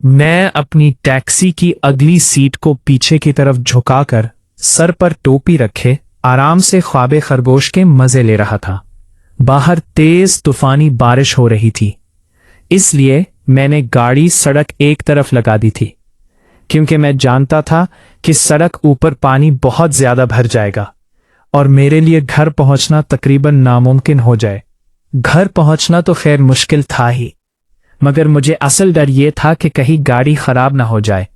मैं अपनी टैक्सी की अगली सीट को पीछे की तरफ झुकाकर सर पर टोपी रखे आराम से ख्वाबे खरगोश के मजे ले रहा था। बाहर तेज तूफानी बारिश हो रही थी, इसलिए मैंने गाड़ी सड़क एक तरफ लगा दी थी, क्योंकि मैं जानता था कि सड़क ऊपर पानी बहुत ज्यादा भर जाएगा और मेरे लिए घर पहुंचना तकरीबन नामुमकिन हो जाए। घर पहुंचना तो खैर मुश्किल था ही, मगर मुझे असल डर ये था कि कहीं गाड़ी खराब ना हो जाए।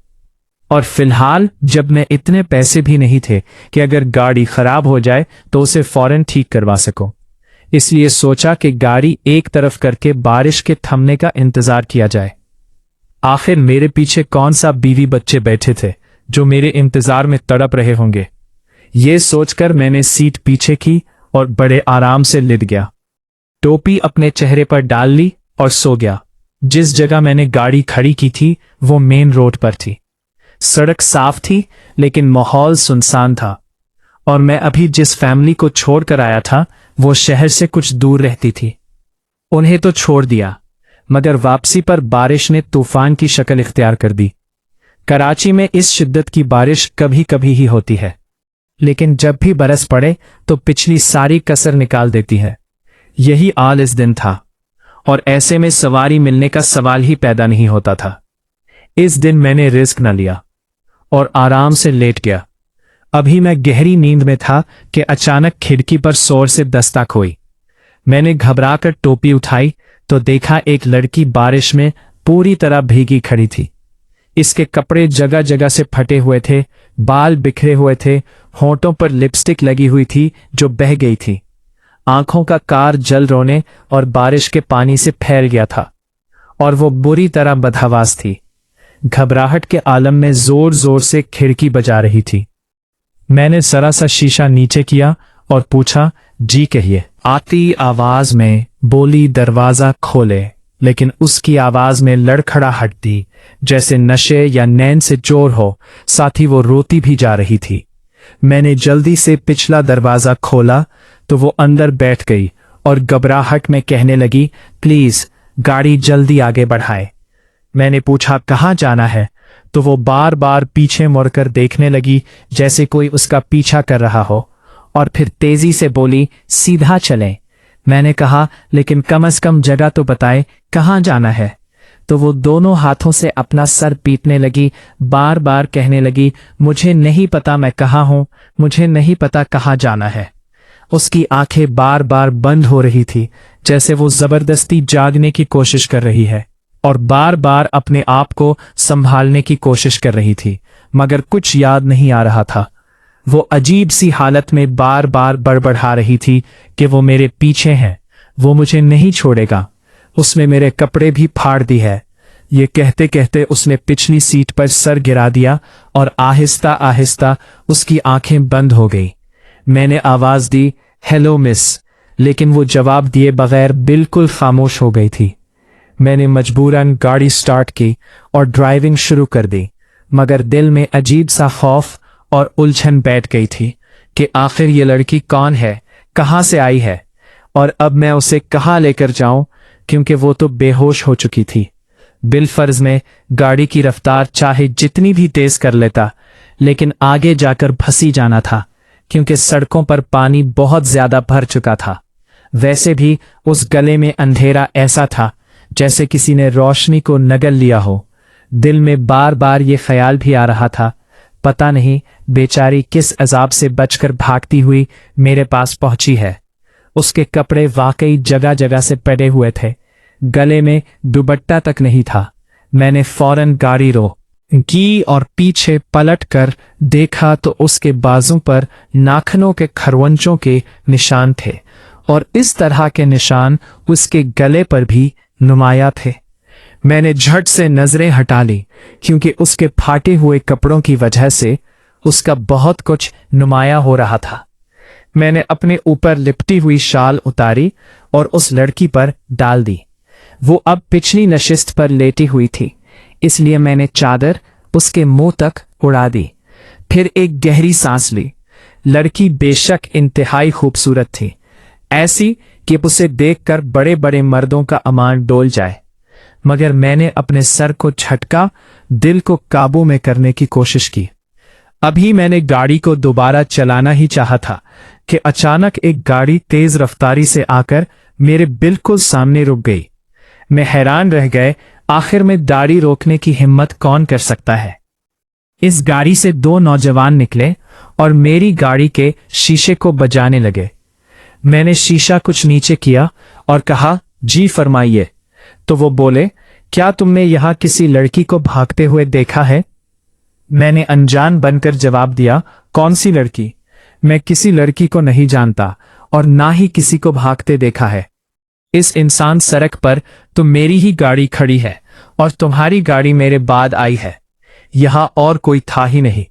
और फिलहाल जब मैं इतने पैसे भी नहीं थे कि अगर गाड़ी खराब हो जाए तो उसे फौरन ठीक करवा सकूं, इसलिए सोचा कि गाड़ी एक तरफ करके बारिश के थमने का इंतजार किया जाए। आखिर मेरे पीछे कौन सा बीवी बच्चे बैठे थे जो मेरे इंतजार में तड़प रहे होंगे। ये सोचकर मैंने सीट पीछे की और बड़े आराम से लेट गया। टोपी अपने चेहरे पर डाल ली और सो गया। जिस जगह मैंने गाड़ी खड़ी की थी वो मेन रोड पर थी। सड़क साफ थी लेकिन माहौल सुनसान था, और मैं अभी जिस फैमिली को छोड़कर आया था वो शहर से कुछ दूर रहती थी। उन्हें तो छोड़ दिया, मगर वापसी पर बारिश ने तूफान की शक्ल इख्तियार कर दी। कराची में इस शिद्दत की बारिश कभी कभी ही होती है, लेकिन जब भी बरस पड़े तो पिछली सारी कसर निकाल देती है। यही हाल इस दिन था, और ऐसे में सवारी मिलने का सवाल ही पैदा नहीं होता था। इस दिन मैंने रिस्क न लिया और आराम से लेट गया। अभी मैं गहरी नींद में था कि अचानक खिड़की पर जोर से दस्तक हुई। मैंने घबराकर टोपी उठाई तो देखा एक लड़की बारिश में पूरी तरह भीगी खड़ी थी। इसके कपड़े जगह जगह से फटे हुए थे, बाल बिखरे हुए थे, होंठों पर लिपस्टिक लगी हुई थी जो बह गई थी। आंखों का कार जल रोने और बारिश के पानी से फैल गया था, और वो बुरी तरह बदहवास थी। घबराहट के आलम में जोर जोर से खिड़की बजा रही थी। मैंने जरा सा शीशा नीचे किया और पूछा, जी कहिए। आती आवाज में बोली, दरवाजा खोले, लेकिन उसकी आवाज में लड़खड़ाहट थी, जैसे नशे या नैन से चोर हो। साथ ही वो रोती भी जा रही थी। मैंने जल्दी से पिछला दरवाजा खोला तो वो अंदर बैठ गई और घबराहट में कहने लगी, प्लीज गाड़ी जल्दी आगे बढ़ाए। मैंने पूछा, कहाँ जाना है? तो वो बार बार पीछे मुड़कर देखने लगी जैसे कोई उसका पीछा कर रहा हो, और फिर तेजी से बोली, सीधा चलें। मैंने कहा, लेकिन कम से कम जगह तो बताए, कहाँ जाना है? तो वो दोनों हाथों से अपना सर पीटने लगी, बार बार कहने लगी, मुझे नहीं पता मैं कहाँ हूं, मुझे नहीं पता कहाँ जाना है। उसकी आंखें बार बार बंद हो रही थी, जैसे वो जबरदस्ती जागने की कोशिश कर रही है, और बार बार अपने आप को संभालने की कोशिश कर रही थी, मगर कुछ याद नहीं आ रहा था। वो अजीब सी हालत में बार बार बड़बड़ा रही थी कि वो मेरे पीछे है, वो मुझे नहीं छोड़ेगा, उसने मेरे कपड़े भी फाड़ दी है। ये कहते कहते उसने पिछली सीट पर सर गिरा दिया और आहिस्ता आहिस्ता उसकी आंखें बंद हो गई। मैंने आवाज दी, हेलो मिस, लेकिन वो जवाब दिए बगैर बिल्कुल खामोश हो गई थी। मैंने मजबूरन गाड़ी स्टार्ट की और ड्राइविंग शुरू कर दी, मगर दिल में अजीब सा खौफ और उलझन बैठ गई थी कि आखिर ये लड़की कौन है, कहाँ से आई है, और अब मैं उसे कहाँ लेकर जाऊं, क्योंकि वो तो बेहोश हो चुकी थी। बिलफर्ज में गाड़ी की रफ्तार चाहे जितनी भी तेज कर लेता, लेकिन आगे जाकर फंसी जाना था, क्योंकि सड़कों पर पानी बहुत ज्यादा भर चुका था। वैसे भी उस गले में अंधेरा ऐसा था जैसे किसी ने रोशनी को नगल लिया हो। दिल में बार बार ये ख्याल भी आ रहा था, पता नहीं बेचारी किस अजाब से बचकर भागती हुई मेरे पास पहुंची है। उसके कपड़े वाकई जगह जगह से पड़े हुए थे, गले में दुपट्टा तक नहीं था। मैंने फौरन गाड़ी रोकी और पीछे पलट कर देखा तो उसके बाजू पर नाखूनों के खरवंचों के निशान थे, और इस तरह के निशान उसके गले पर भी नुमाया थे। मैंने झट से नजरें हटा ली, क्योंकि उसके फाटे हुए कपड़ों की वजह से उसका बहुत कुछ नुमाया हो रहा था। मैंने अपने ऊपर लिपटी हुई शाल उतारी और उस लड़की पर डाल दी। वो अब पिछली नशिस्त पर लेटी हुई थी, इसलिए मैंने चादर उसके मुंह तक उड़ा दी। फिर एक गहरी सांस ली। लड़की बेशक इंतहाई खूबसूरत थी, ऐसी कि उसे देखकर बड़े बड़े मर्दों का ईमान डोल जाए। मगर मैंने अपने सर को झटका, दिल को काबू में करने की कोशिश की। अभी मैंने गाड़ी को दोबारा चलाना ही चाहा था कि अचानक एक गाड़ी तेज रफ्तारी से आकर मेरे बिल्कुल सामने रुक गई। मैं हैरान रह गए, आखिर में गाड़ी रोकने की हिम्मत कौन कर सकता है। इस गाड़ी से दो नौजवान निकले और मेरी गाड़ी के शीशे को बजाने लगे। मैंने शीशा कुछ नीचे किया और कहा, जी फरमाइए। तो वो बोले, क्या तुमने यहां किसी लड़की को भागते हुए देखा है? मैंने अनजान बनकर जवाब दिया, कौन सी लड़की? मैं किसी लड़की को नहीं जानता और ना ही किसी को भागते देखा है। इस इंसान सड़क पर तो मेरी ही गाड़ी खड़ी है और तुम्हारी गाड़ी मेरे बाद आई है, यहां और कोई था ही नहीं।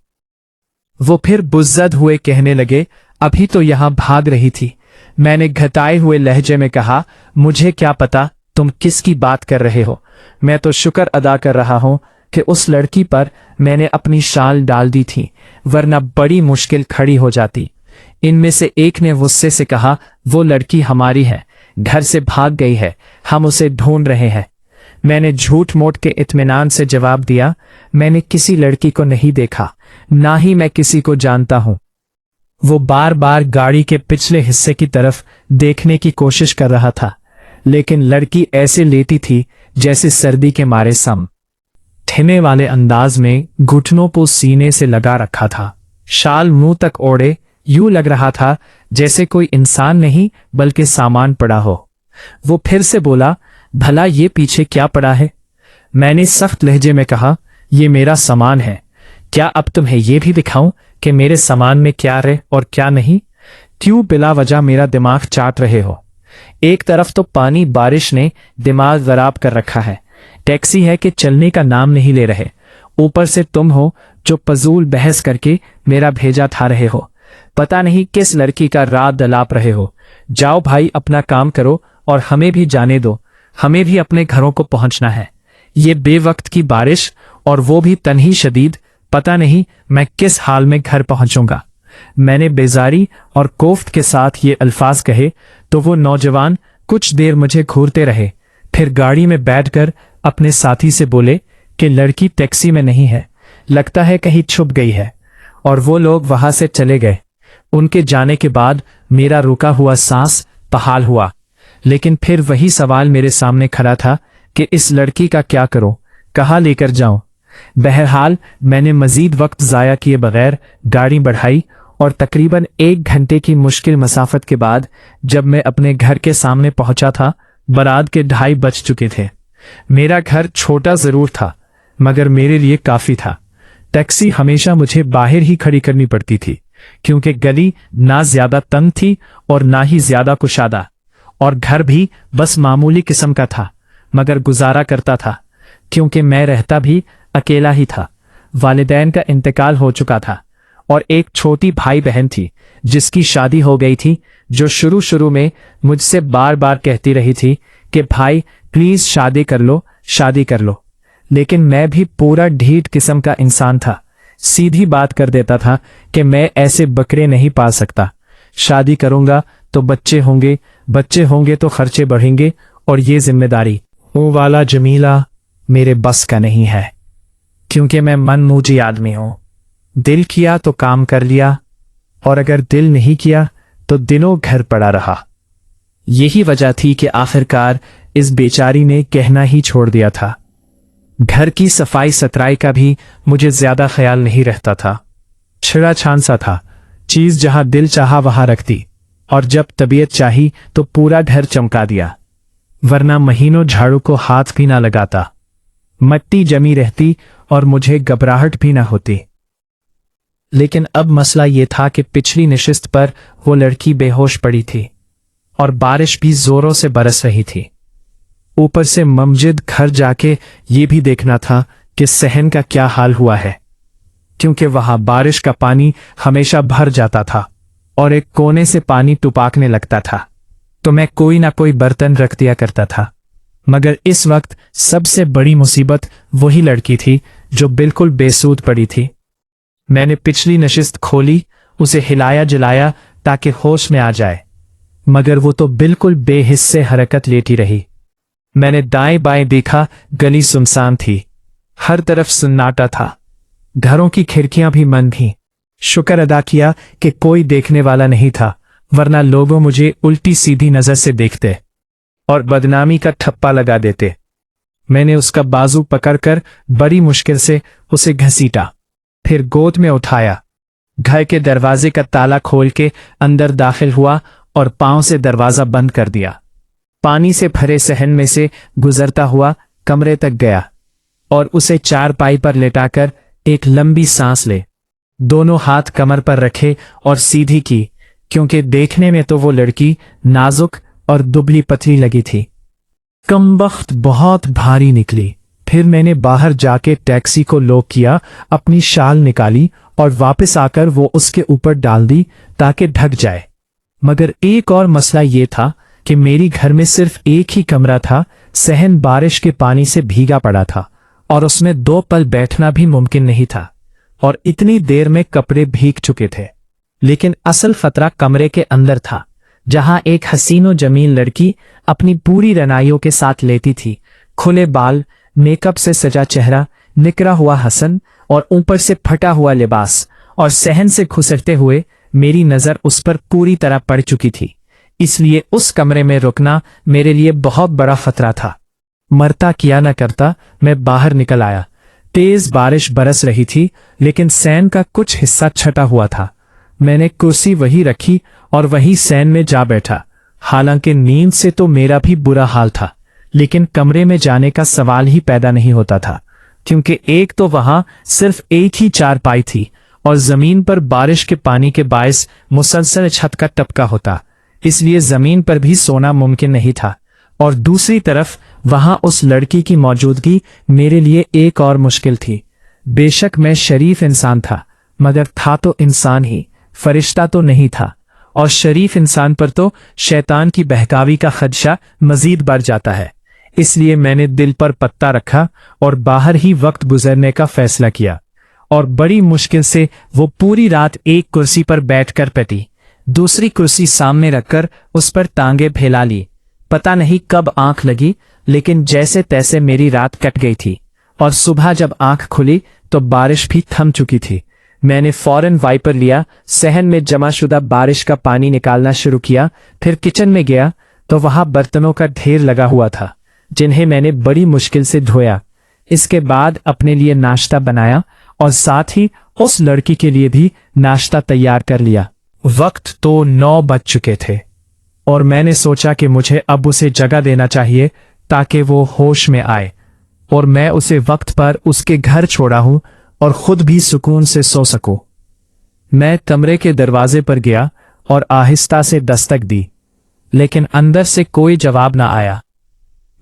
वो फिर बुज़्ज़त हुए कहने लगे, अभी तो यहां भाग रही थी। मैंने घटाए हुए लहजे में कहा, मुझे क्या पता तुम किसकी बात कर रहे हो। मैं तो शुक्र अदा कर रहा हूं कि उस लड़की पर मैंने अपनी शाल डाल दी थी, वरना बड़ी मुश्किल खड़ी हो जाती। इनमें से एक ने गुस्से से कहा, वो लड़की हमारी है, घर से भाग गई है, हम उसे ढूंढ रहे हैं। मैंने झूठ मूठ के इत्मीनान से जवाब दिया, मैंने किसी लड़की को नहीं देखा, ना ही मैं किसी को जानता हूं। वो बार बार गाड़ी के पिछले हिस्से की तरफ देखने की कोशिश कर रहा था, लेकिन लड़की ऐसे लेटी थी जैसे सर्दी के मारे सम ठिने वाले अंदाज में घुटनों को सीने से लगा रखा था। शाल मुंह तक ओढ़े, यूं लग रहा था जैसे कोई इंसान नहीं बल्कि सामान पड़ा हो। वो फिर से बोला, भला ये पीछे क्या पड़ा है? मैंने सख्त लहजे में कहा, ये मेरा सामान है। क्या अब तुम्हें ये भी दिखाऊं कि मेरे सामान में क्या रहे और क्या नहीं? क्यों बिला वजह मेरा दिमाग चाट रहे हो? एक तरफ तो पानी बारिश ने दिमाग खराब कर रखा है, टैक्सी है कि चलने का नाम नहीं ले रहे, ऊपर से तुम हो जो फजूल बहस करके मेरा भेजा था रहे हो। पता नहीं किस लड़की का रात दलाप रहे हो। जाओ भाई, अपना काम करो और हमें भी जाने दो, हमें भी अपने घरों को पहुंचना है। ये बेवक्त की बारिश और वो भी तन्ही शदीद, पता नहीं मैं किस हाल में घर पहुंचूंगा। मैंने बेजारी और कोफ्त के साथ ये अल्फाज कहे तो वो नौजवान कुछ देर मुझे घूरते रहे, फिर गाड़ी में बैठकर अपने साथी से बोले कि लड़की टैक्सी में नहीं है, लगता है कहीं छुप गई है, और वो लोग वहां से चले गए। उनके जाने के बाद मेरा रुका हुआ सांस बहाल हुआ, लेकिन फिर वही सवाल मेरे सामने खड़ा था कि इस लड़की का क्या करूं, कहां लेकर जाऊं। बहरहाल मैंने मजीद वक्त जाया किए बगैर गाड़ी बढ़ाई और तकरीबन 1 घंटे की मुश्किल मसाफत के बाद जब मैं अपने घर के सामने पहुंचा था, बरात के 2:30 बज चुके थे। मेरा घर छोटा जरूर था, मगर मेरे लिए काफी था। टैक्सी हमेशा मुझे बाहर ही खड़ी करनी पड़ती थी, क्योंकि गली ना ज्यादा तंग थी और ना ही ज्यादा कुशादा, और घर भी बस मामूली किस्म का था, मगर गुजारा करता था, क्योंकि मैं रहता भी अकेला ही था। वालिदैन का इंतकाल हो चुका था और एक छोटी भाई बहन थी जिसकी शादी हो गई थी, जो शुरू शुरू में मुझसे बार बार कहती रही थी कि भाई प्लीज शादी कर लो, शादी कर लो। लेकिन मैं भी पूरा ढीठ किस्म का इंसान था, सीधी बात कर देता था कि मैं ऐसे बकरे नहीं पाल सकता, शादी करूंगा तो बच्चे होंगे, बच्चे होंगे तो खर्चे बढ़ेंगे, और ये जिम्मेदारी वो वाला जमीला मेरे बस का नहीं है, क्योंकि मैं मनमूजी आदमी हूं। दिल किया तो काम कर लिया, और अगर दिल नहीं किया तो दिनों घर पड़ा रहा। यही वजह थी कि आखिरकार इस बेचारी ने कहना ही छोड़ दिया था। घर की सफाई सतराई का भी मुझे ज्यादा ख्याल नहीं रहता था। छिड़ा छान सा था, चीज जहां दिल चाहा वहां रखती, और जब तबीयत चाही तो पूरा घर चमका दिया, वरना महीनों झाड़ू को हाथ भी ना लगाता। मट्टी जमी रहती और मुझे घबराहट भी ना होती। लेकिन अब मसला ये था कि पिछली नशिस्त पर वो लड़की बेहोश पड़ी थी और बारिश भी जोरों से बरस रही थी। ऊपर से मस्जिद घर जाके ये भी देखना था कि सहन का क्या हाल हुआ है, क्योंकि वहां बारिश का पानी हमेशा भर जाता था और एक कोने से पानी टुपाकने लगता था, तो मैं कोई ना कोई बर्तन रख दिया करता था। मगर इस वक्त सबसे बड़ी मुसीबत वही लड़की थी जो बिल्कुल बेसूद पड़ी थी। मैंने पिछली नशिस्त खोली, उसे हिलाया जलाया ताकि होश में आ जाए, मगर वो तो बिल्कुल बेहिस से हरकत लेती रही। मैंने दाएं बाएं देखा, गली सुनसान थी, हर तरफ सन्नाटा था, घरों की खिड़कियां भी बंद थीं। शुक्र अदा किया कि कोई देखने वाला नहीं था, वरना लोगों मुझे उल्टी सीधी नजर से देखते और बदनामी का ठप्पा लगा देते। मैंने उसका बाजू पकड़कर बड़ी मुश्किल से उसे घसीटा, फिर गोद में उठाया, घर के दरवाजे का ताला खोल के अंदर दाखिल हुआ और पांव से दरवाजा बंद कर दिया। पानी से भरे सहन में से गुजरता हुआ कमरे तक गया और उसे चारपाई पर लेटाकर एक लंबी सांस ले, दोनों हाथ कमर पर रखे और सीधी की, क्योंकि देखने में तो वो लड़की नाजुक और दुबली पतली लगी थी। कमबख्त बहुत भारी निकली। फिर मैंने बाहर जाके टैक्सी को लॉक किया, अपनी शाल निकाली और वापस आकर वो उसके ऊपर डाल दी ताकि ढक जाए। मगर एक और मसला ये था कि मेरी घर में सिर्फ एक ही कमरा था। सहन बारिश के पानी से भीगा पड़ा था और उसमें 2 पल बैठना भी मुमकिन नहीं था, और इतनी देर में कपड़े भीग चुके थे। लेकिन असल खतरा कमरे के अंदर था, जहां एक हसीनो जमील लड़की अपनी पूरी रनाइयों के साथ लेटी थी। खुले बाल, मेकअप से सजा चेहरा, निकरा हुआ हसन और ऊपर से फटा हुआ लिबास, और सहन से खुसरते हुए मेरी नजर उस पर पूरी तरह पड़ चुकी थी। इसलिए उस कमरे में रुकना मेरे लिए बहुत बड़ा खतरा था। मरता किया न करता मैं बाहर निकल आया। तेज बारिश बरस रही थी, लेकिन सैन का कुछ हिस्सा छटा हुआ था। मैंने कुर्सी वही रखी और वही सैन में जा बैठा। हालांकि नींद से तो मेरा भी बुरा हाल था, लेकिन कमरे में जाने का सवाल ही पैदा नहीं होता था, क्योंकि एक तो वहां सिर्फ एक ही चारपाई थी और जमीन पर बारिश के पानी के बायस मुसलसल छत का टपका होता, इसलिए जमीन पर भी सोना मुमकिन नहीं था। और दूसरी तरफ वहां उस लड़की की मौजूदगी मेरे लिए एक और मुश्किल थी। बेशक मैं शरीफ इंसान था, मगर था तो इंसान ही, फरिश्ता तो नहीं था, और शरीफ इंसान पर तो शैतान की बहकावी का खदशा मजीद बढ़ जाता है। इसलिए मैंने दिल पर पत्ता रखा और बाहर ही वक्त गुजरने का फैसला किया, और बड़ी मुश्किल से वो पूरी रात एक कुर्सी पर बैठकर पटी, दूसरी कुर्सी सामने रखकर उस पर टांगे फैला ली। पता नहीं कब आंख लगी, लेकिन जैसे तैसे मेरी रात कट गई थी, और सुबह जब आंख खुली तो बारिश भी थम चुकी थी। मैंने फौरन वाइपर लिया, सहन में जमाशुदा बारिश का पानी निकालना शुरू किया। फिर किचन में गया तो वहां बर्तनों का ढेर लगा हुआ था, जिन्हें मैंने बड़ी मुश्किल से धोया। इसके बाद अपने लिए नाश्ता बनाया और साथ ही उस लड़की के लिए भी नाश्ता तैयार कर लिया। वक्त तो 9 बज चुके थे और मैंने सोचा कि मुझे अब उसे जगह देना चाहिए ताकि वो होश में आए और मैं उसे वक्त पर उसके घर छोड़ा हूं और खुद भी सुकून से सो सकूं। मैं कमरे के दरवाजे पर गया और आहिस्ता से दस्तक दी, लेकिन अंदर से कोई जवाब ना आया।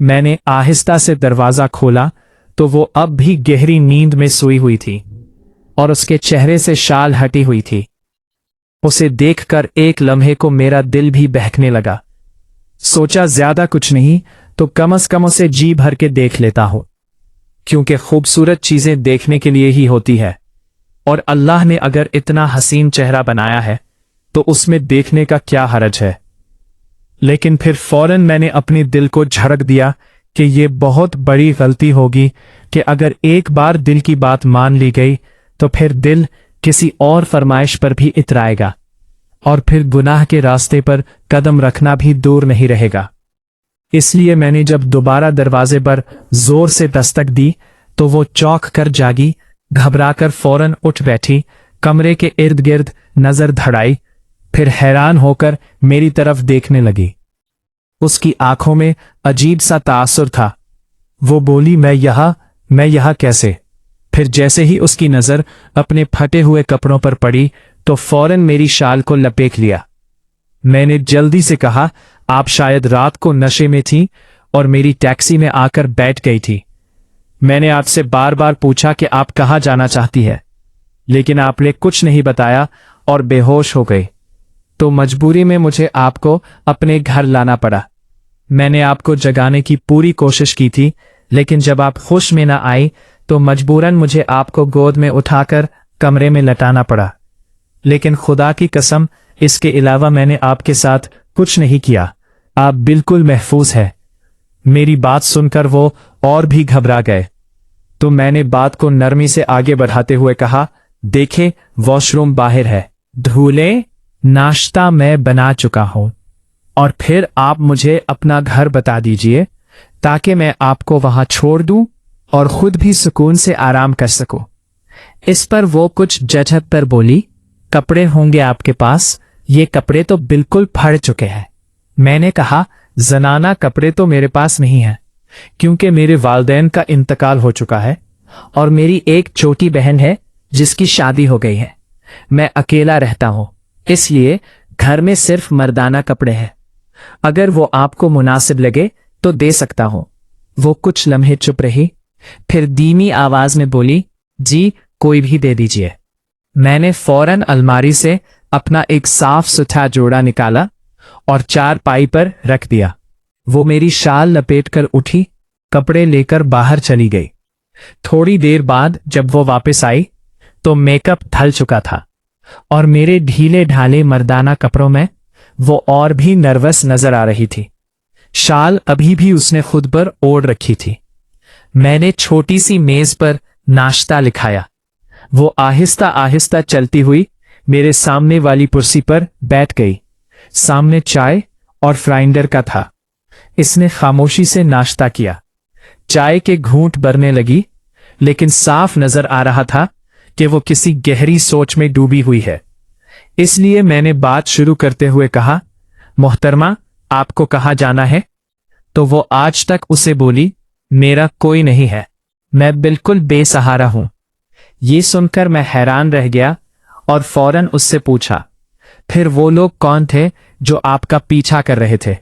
मैंने आहिस्ता से दरवाजा खोला तो वो अब भी गहरी नींद में सोई हुई थी और उसके चेहरे से शाल हटी हुई थी। उसे देखकर एक लम्हे को मेरा दिल भी बहकने लगा। सोचा ज्यादा कुछ नहीं तो कम से कम उसे जी भर के देख लेता हूं, क्योंकि खूबसूरत चीजें देखने के लिए ही होती है, और अल्लाह ने अगर इतना हसीन चेहरा बनाया है तो उसमें देखने का क्या हरज है। लेकिन फिर फौरन मैंने अपने दिल को झड़क दिया कि यह बहुत बड़ी गलती होगी कि अगर एक बार दिल की बात मान ली गई तो फिर दिल किसी और फरमाइश पर भी इतराएगा और फिर गुनाह के रास्ते पर कदम रखना भी दूर नहीं रहेगा। इसलिए मैंने जब दोबारा दरवाजे पर जोर से दस्तक दी तो वो चौंक कर जागी, घबराकर फौरन उठ बैठी, कमरे के इर्द गिर्द नजर धड़ाई, फिर हैरान होकर मेरी तरफ देखने लगी। उसकी आंखों में अजीब सा तासुर था। वो बोली, मैं यहां कैसे? फिर जैसे ही उसकी नजर अपने फटे हुए कपड़ों पर पड़ी तो फौरन मेरी शाल को लपेट लिया। मैंने जल्दी से कहा, आप शायद रात को नशे में थी और मेरी टैक्सी में आकर बैठ गई थी। मैंने आपसे बार बार पूछा कि आप कहाँ जाना चाहती है, लेकिन आपने कुछ नहीं बताया और बेहोश हो गई, तो मजबूरी में मुझे आपको अपने घर लाना पड़ा। मैंने आपको जगाने की पूरी कोशिश की थी, लेकिन जब आप होश में ना आई तो मजबूरन मुझे आपको गोद में उठाकर कमरे में लटाना पड़ा। लेकिन खुदा की कसम, इसके अलावा मैंने आपके साथ कुछ नहीं किया। आप बिल्कुल महफूज है। मेरी बात सुनकर वो और भी घबरा गए, तो मैंने बात को नरमी से आगे बढ़ाते हुए कहा, देखे वॉशरूम बाहर है, धूले नाश्ता मैं बना चुका हूं, और फिर आप मुझे अपना घर बता दीजिए ताकि मैं आपको वहां छोड़ दूं और खुद भी सुकून से आराम कर सकूं। इस पर वो कुछ झिझक कर बोली, कपड़े होंगे आपके पास? ये कपड़े तो बिल्कुल फट चुके हैं। मैंने कहा, जनाना कपड़े तो मेरे पास नहीं है, क्योंकि मेरे वालिदैन का इंतकाल हो चुका है और मेरी एक छोटी बहन है जिसकी शादी हो गई है। मैं अकेला रहता हूं, इसलिए घर में सिर्फ मर्दाना कपड़े हैं। अगर वो आपको मुनासिब लगे तो दे सकता हूं। वो कुछ लम्हे चुप रही, फिर धीमी आवाज में बोली, जी कोई भी दे दीजिए। मैंने फौरन अलमारी से अपना एक साफ सुथरा जोड़ा निकाला और चारपाई पर रख दिया। वो मेरी शाल लपेटकर उठी, कपड़े लेकर बाहर चली गई। थोड़ी देर बाद जब वो वापस आई तो मेकअप ढल चुका था और मेरे ढीले ढाले मर्दाना कपड़ों में वो और भी नर्वस नजर आ रही थी। शाल अभी भी उसने खुद पर ओढ़ रखी थी। मैंने छोटी सी मेज पर नाश्ता लिखाया। वो आहिस्ता आहिस्ता चलती हुई मेरे सामने वाली कुर्सी पर बैठ गई। सामने चाय और फ्राइंडर का था। इसने खामोशी से नाश्ता किया। चाय के घूंट भरने लगी, लेकिन साफ नजर आ रहा था कि वो किसी गहरी सोच में डूबी हुई है। इसलिए मैंने बात शुरू करते हुए कहा, मोहतरमा आपको कहाँ जाना है? तो वो आज तक उसे बोली, मेरा कोई नहीं है, मैं बिल्कुल बेसहारा हूं। ये सुनकर मैं हैरान रह गया और फौरन उससे पूछा, फिर वो लोग कौन थे जो आपका पीछा कर रहे थे?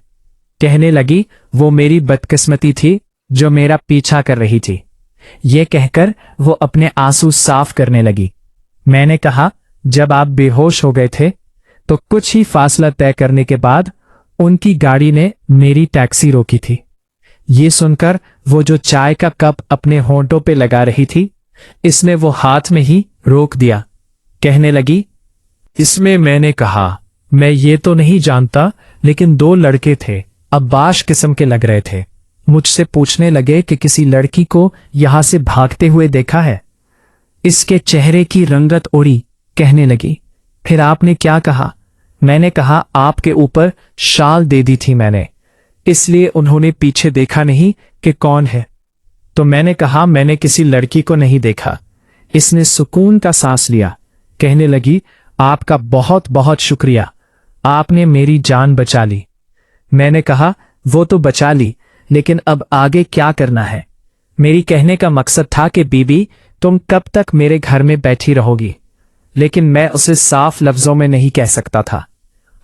कहने लगी, वो मेरी बदकिस्मती थी जो मेरा पीछा कर रही थी। ये कहकर वो अपने आंसू साफ करने लगी। मैंने कहा, जब आप बेहोश हो गए थे तो कुछ ही फासला तय करने के बाद उनकी गाड़ी ने मेरी टैक्सी रोकी थी। ये सुनकर वो जो चाय का कप अपने होंठों पे लगा रही थी, इसने वो हाथ में ही रोक दिया। कहने लगी, इसमें मैंने कहा, मैं ये तो नहीं जानता, लेकिन दो लड़के थे, अब्बाश किस्म के लग रहे थे। मुझसे पूछने लगे कि किसी लड़की को यहां से भागते हुए देखा है? इसके चेहरे की रंगत उड़ी। कहने लगी, फिर आपने क्या कहा? मैंने कहा, आपके ऊपर शाल दे दी थी मैंने, इसलिए उन्होंने पीछे देखा नहीं कि कौन है। तो मैंने कहा, मैंने किसी लड़की को नहीं देखा। इसने सुकून का सांस लिया। कहने लगी, आपका बहुत बहुत शुक्रिया, आपने मेरी जान बचा ली। मैंने कहा, वो तो बचा ली, लेकिन अब आगे क्या करना है? मेरी कहने का मकसद था कि बीबी, तुम कब तक मेरे घर में बैठी रहोगी? लेकिन मैं उसे साफ लफ्जों में नहीं कह सकता था।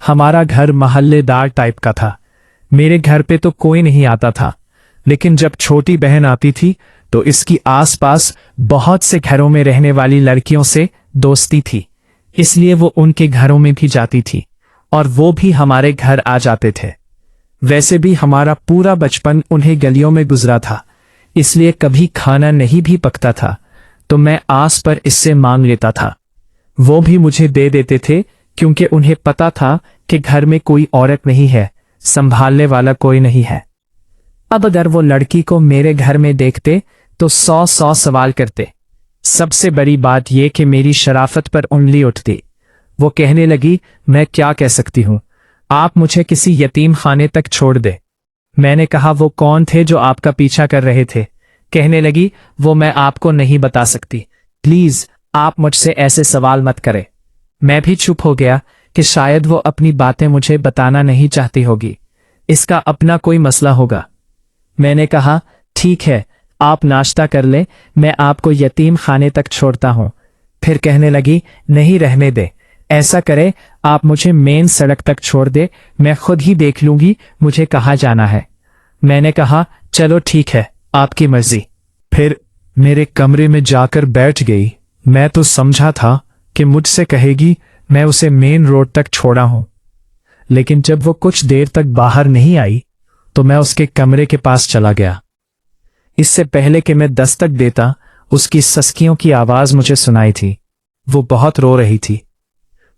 हमारा घर महल्लेदार टाइप का था। मेरे घर पे तो कोई नहीं आता था, लेकिन जब छोटी बहन आती थी तो इसकी आसपास बहुत से घरों में रहने वाली लड़कियों से दोस्ती थी, इसलिए वो उनके घरों में भी जाती थी और वो भी हमारे घर आ जाते थे। वैसे भी हमारा पूरा बचपन उन्हें गलियों में गुजरा था, इसलिए कभी खाना नहीं भी पकता था तो मैं आस पर इससे मांग लेता था। वो भी मुझे दे देते थे, क्योंकि उन्हें पता था कि घर में कोई औरत नहीं है, संभालने वाला कोई नहीं है। अब अगर वो लड़की को मेरे घर में देखते तो 100 सवाल करते। सबसे बड़ी बात यह कि मेरी शराफत पर उंगली उठती। वो कहने लगी, मैं क्या कह सकती हूँ, आप मुझे किसी यतीम खाने तक छोड़ दे। मैंने कहा, वो कौन थे जो आपका पीछा कर रहे थे? कहने लगी, वो मैं आपको नहीं बता सकती, प्लीज आप मुझसे ऐसे सवाल मत करें। मैं भी चुप हो गया कि शायद वो अपनी बातें मुझे बताना नहीं चाहती होगी, इसका अपना कोई मसला होगा। मैंने कहा, ठीक है, आप नाश्ता कर ले, मैं आपको यतीम खाने तक छोड़ता हूं। फिर कहने लगी, नहीं रहने दे, ऐसा करे आप मुझे मेन सड़क तक छोड़ दे, मैं खुद ही देख लूंगी मुझे कहाँ जाना है। मैंने कहा, चलो ठीक है, आपकी मर्जी। फिर मेरे कमरे में जाकर बैठ गई। मैं तो समझा था कि मुझसे कहेगी मैं उसे मेन रोड तक छोड़ा हूं, लेकिन जब वो कुछ देर तक बाहर नहीं आई तो मैं उसके कमरे के पास चला गया। इससे पहले कि मैं दस्तक देता, उसकी सस्कियों की आवाज मुझे सुनाई थी। वो बहुत रो रही थी।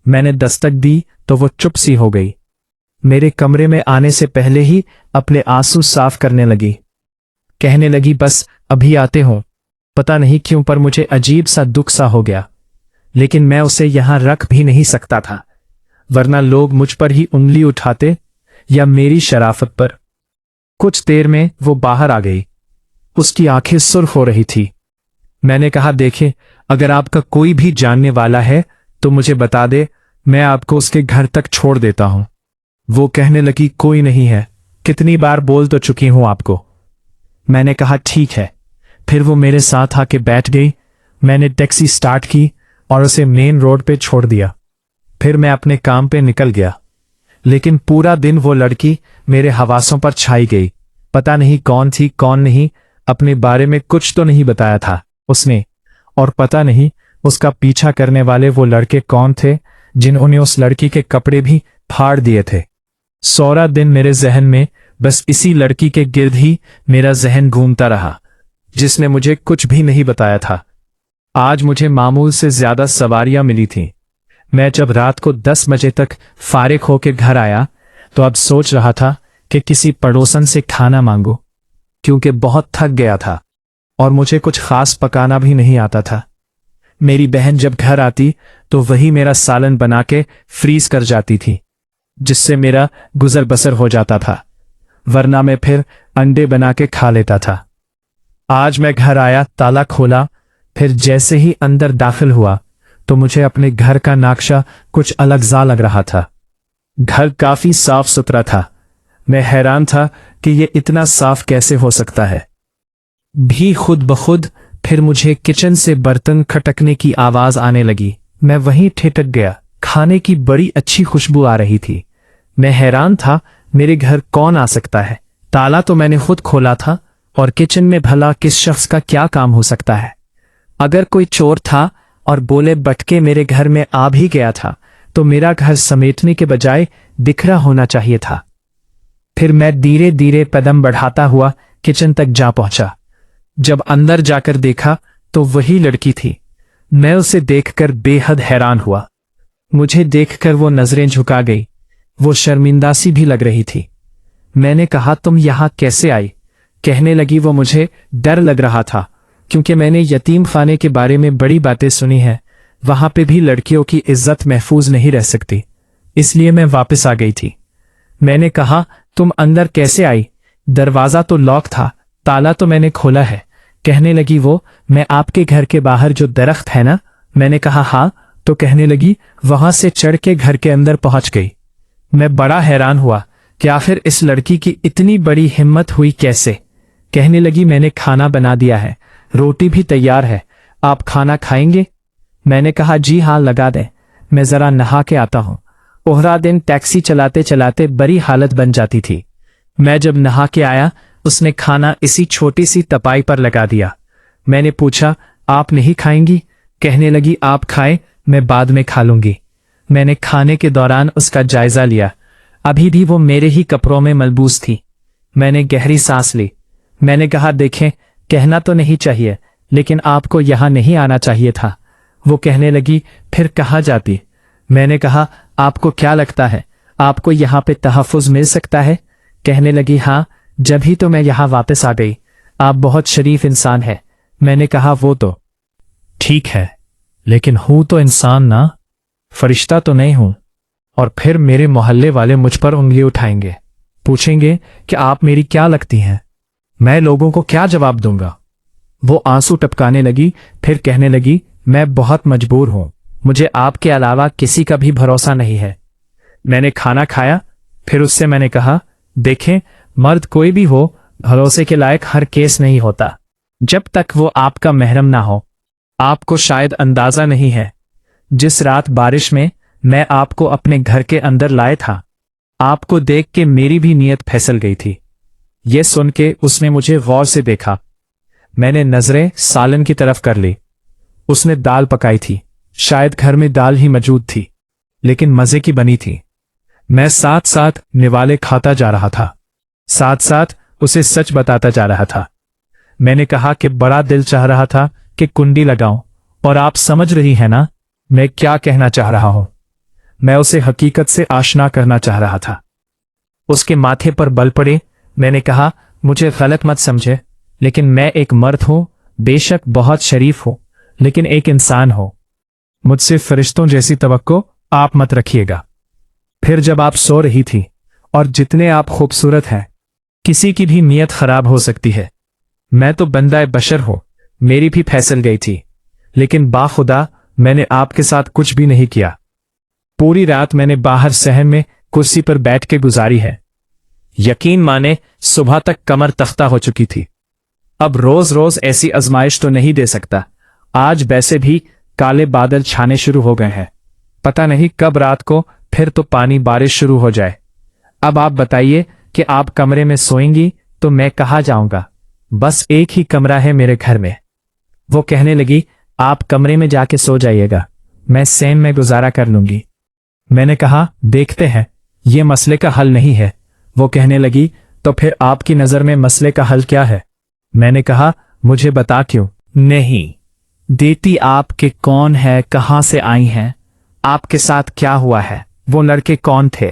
मैंने दस्तक दी तो वो चुप सी हो गई। मेरे कमरे में आने से पहले ही अपने आंसू साफ करने लगी। कहने लगी बस अभी आते हो। पता नहीं क्यों पर मुझे अजीब सा दुख सा हो गया, लेकिन मैं उसे यहां रख भी नहीं सकता था, वरना लोग मुझ पर ही उंगली उठाते या मेरी शराफत पर। कुछ देर में वो बाहर आ गई। उसकी आंखें सुर्ख हो रही थी। मैंने कहा देखे, अगर आपका कोई भी जानने वाला है तो मुझे बता दे, मैं आपको उसके घर तक छोड़ देता हूं। वो कहने लगी कोई नहीं है, कितनी बार बोल तो चुकी हूं आपको। मैंने कहा ठीक है। फिर वो मेरे साथ आके बैठ गई। मैंने टैक्सी स्टार्ट की और उसे मेन रोड पे छोड़ दिया। फिर मैं अपने काम पे निकल गया, लेकिन पूरा दिन वो लड़की मेरे हवासों पर छाई गई। पता नहीं कौन थी कौन नहीं, अपने बारे में कुछ तो नहीं बताया था उसने, और पता नहीं उसका पीछा करने वाले वो लड़के कौन थे जिन्होंने उस लड़की के कपड़े भी फाड़ दिए थे। सारा दिन मेरे जहन में बस इसी लड़की के गिर्द ही मेरा जहन घूमता रहा, जिसने मुझे कुछ भी नहीं बताया था। आज मुझे मामूल से ज्यादा सवारियां मिली थीं। मैं जब रात को 10 बजे तक फारिग होकर घर आया तो अब सोच रहा था कि किसी पड़ोसन से खाना मांगू, क्योंकि बहुत थक गया था और मुझे कुछ खास पकाना भी नहीं आता था। मेरी बहन जब घर आती तो वही मेरा सालन बना के फ्रीज कर जाती थी, जिससे मेरा गुजर बसर हो जाता था, वरना मैं फिर अंडे बना के खा लेता था। आज मैं घर आया, ताला खोला, फिर जैसे ही अंदर दाखिल हुआ तो मुझे अपने घर का नक्शा कुछ अलग सा लग रहा था। घर काफी साफ सुथरा था। मैं हैरान था कि ये इतना साफ कैसे हो सकता है। भी खुद बखुद फिर मुझे किचन से बर्तन खटकने की आवाज आने लगी। मैं वहीं ठिठक गया। खाने की बड़ी अच्छी खुशबू आ रही थी। मैं हैरान था, मेरे घर कौन आ सकता है? ताला तो मैंने खुद खोला था, और किचन में भला किस शख्स का क्या काम हो सकता है? अगर कोई चोर था और बोले बटके मेरे घर में आ भी गया था तो मेरा घर समेटने के बजाय बिखरा होना चाहिए था। फिर मैं धीरे धीरे कदम बढ़ाता हुआ किचन तक जा पहुंचा। जब अंदर जाकर देखा तो वही लड़की थी। मैं उसे देखकर बेहद हैरान हुआ। मुझे देखकर वो नजरें झुका गई। वो शर्मिंदा सी भी लग रही थी। मैंने कहा तुम यहां कैसे आई? कहने लगी वो मुझे डर लग रहा था, क्योंकि मैंने यतीम खाने के बारे में बड़ी बातें सुनी हैं। वहां पे भी लड़कियों की इज्जत महफूज नहीं रह सकती, इसलिए मैं वापस आ गई थी। मैंने कहा तुम अंदर कैसे आई? दरवाजा तो लॉक था, ताला तो मैंने खोला है। कहने लगी वो, मैं आपके घर के बाहर जो दरख्त है ना? मैंने कहा हाँ। तो कहने लगी वहां से चढ़ के घर के अंदर पहुंच गई। मैं बड़ा हैरान हुआ कि आखिर इस लड़की की इतनी बड़ी हिम्मत हुई कैसे। कहने लगी मैंने खाना बना दिया है, रोटी भी तैयार है, आप खाना खाएंगे? मैंने कहा जी हाँ लगा दें, मैं जरा नहा के आता हूं। पूरा दिन टैक्सी चलाते चलाते बड़ी हालत बन जाती थी। मैं जब नहा के आया उसने खाना इसी छोटी सी तपाई पर लगा दिया। मैंने पूछा आप नहीं खाएंगी? कहने लगी आप खाएं, मैं बाद में खा लूंगी। मैंने खाने के दौरान उसका जायजा लिया। अभी भी वो मेरे ही कपड़ों में मलबूस थी। मैंने गहरी सांस ली। मैंने कहा देखें, कहना तो नहीं चाहिए, लेकिन आपको यहां नहीं आना चाहिए था। वो कहने लगी फिर कहाँ जाती? मैंने कहा आपको क्या लगता है आपको यहां पे तहफ्फुज मिल सकता है? कहने लगी हाँ, जब ही तो मैं यहां वापस आ गई। आप बहुत शरीफ इंसान है। मैंने कहा वो तो ठीक है, लेकिन हूं तो इंसान ना, फरिश्ता तो नहीं हूं। और फिर मेरे मोहल्ले वाले मुझ पर उंगली उठाएंगे, पूछेंगे कि आप मेरी क्या लगती हैं। मैं लोगों को क्या जवाब दूंगा? वो आंसू टपकाने लगी, फिर कहने लगी मैं बहुत मजबूर हूं, मुझे आपके अलावा किसी का भी भरोसा नहीं है। मैंने खाना खाया। फिर उससे मैंने कहा देखें, मर्द कोई भी हो, भरोसे के लायक हर केस नहीं होता, जब तक वो आपका महरम ना हो। आपको शायद अंदाजा नहीं है, जिस रात बारिश में मैं आपको अपने घर के अंदर लाया था, आपको देख के मेरी भी नीयत फिसल गई थी। ये सुन के उसने मुझे गौर से देखा। मैंने नजरें सालन की तरफ कर ली। उसने दाल पकाई थी, शायद घर में दाल ही मौजूद थी, लेकिन मजे की बनी थी। मैं साथ साथ निवाले खाता जा रहा था, साथ साथ उसे सच बताता जा रहा था। मैंने कहा कि बड़ा दिल चाह रहा था कि कुंडी लगाऊं, और आप समझ रही है ना मैं क्या कहना चाह रहा हूं। मैं उसे हकीकत से आशना करना चाह रहा था। उसके माथे पर बल पड़े। मैंने कहा मुझे गलत मत समझे, लेकिन मैं एक मर्द हूं, बेशक बहुत शरीफ हूं, लेकिन एक इंसान हूं। मुझसे फरिश्तों जैसी तवक्को आप मत रखिएगा। फिर जब आप सो रही थी, और जितने आप खूबसूरत हैं, किसी की भी नीयत खराब हो सकती है। मैं तो बंदा बशर हूं, मेरी भी फैसल गई थी, लेकिन बाखुदा मैंने आपके साथ कुछ भी नहीं किया। पूरी रात मैंने बाहर सहन में कुर्सी पर बैठ के गुजारी है। यकीन माने सुबह तक कमर तख्ता हो चुकी थी। अब रोज रोज ऐसी आजमाइश तो नहीं दे सकता। आज वैसे भी काले बादल छाने शुरू हो गए हैं। पता नहीं कब रात को फिर तो पानी बारिश शुरू हो जाए। अब आप बताइए कि आप कमरे में सोएंगी तो मैं कहाँ जाऊंगा? बस एक ही कमरा है मेरे घर में। वो कहने लगी, आप कमरे में जाके सो जाइएगा, मैं सेम में गुजारा कर लूंगी। मैंने कहा, देखते हैं, ये मसले का हल नहीं है। वो कहने लगी, तो फिर आपकी नजर में मसले का हल क्या है? मैंने कहा, मुझे बता क्यों नहीं देती आप कि कौन है, कहां से आई हैं, आपके साथ क्या हुआ है, वो लड़के कौन थे?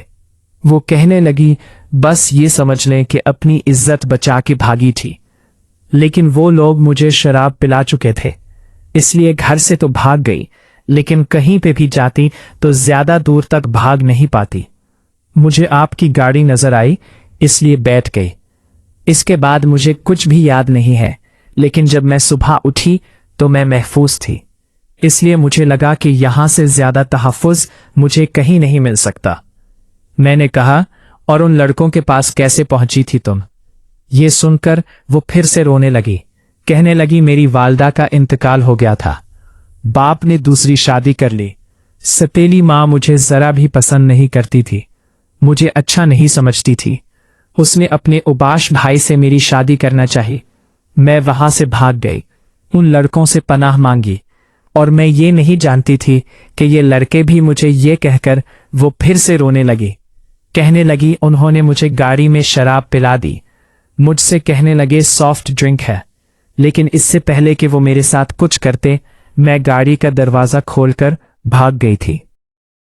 वो कहने लगी, बस ये समझ लें कि अपनी इज्जत बचा के भागी थी, लेकिन वो लोग मुझे शराब पिला चुके थे, इसलिए घर से तो भाग गई, लेकिन कहीं पे भी जाती तो ज्यादा दूर तक भाग नहीं पाती। मुझे आपकी गाड़ी नजर आई, इसलिए बैठ गई। इसके बाद मुझे कुछ भी याद नहीं है, लेकिन जब मैं सुबह उठी तो मैं महफूज थी, इसलिए मुझे लगा कि यहां से ज्यादा तहफ्फुज मुझे कहीं नहीं मिल सकता। मैंने कहा, और उन लड़कों के पास कैसे पहुंची थी तुम? ये सुनकर वो फिर से रोने लगी। कहने लगी, मेरी वालदा का इंतकाल हो गया था, बाप ने दूसरी शादी कर ली। सतीली माँ मुझे जरा भी पसंद नहीं करती थी, मुझे अच्छा नहीं समझती थी। उसने अपने उबाश भाई से मेरी शादी करना चाही। मैं वहां से भाग गई, उन लड़कों से पनाह मांगी, और मैं ये नहीं जानती थी कि ये लड़के भी मुझे ये कहकर वो फिर से रोने लगी। कहने लगी, उन्होंने मुझे गाड़ी में शराब पिला दी, मुझसे कहने लगे सॉफ्ट ड्रिंक है, लेकिन इससे पहले कि वो मेरे साथ कुछ करते, मैं गाड़ी का दरवाजा खोलकर भाग गई थी।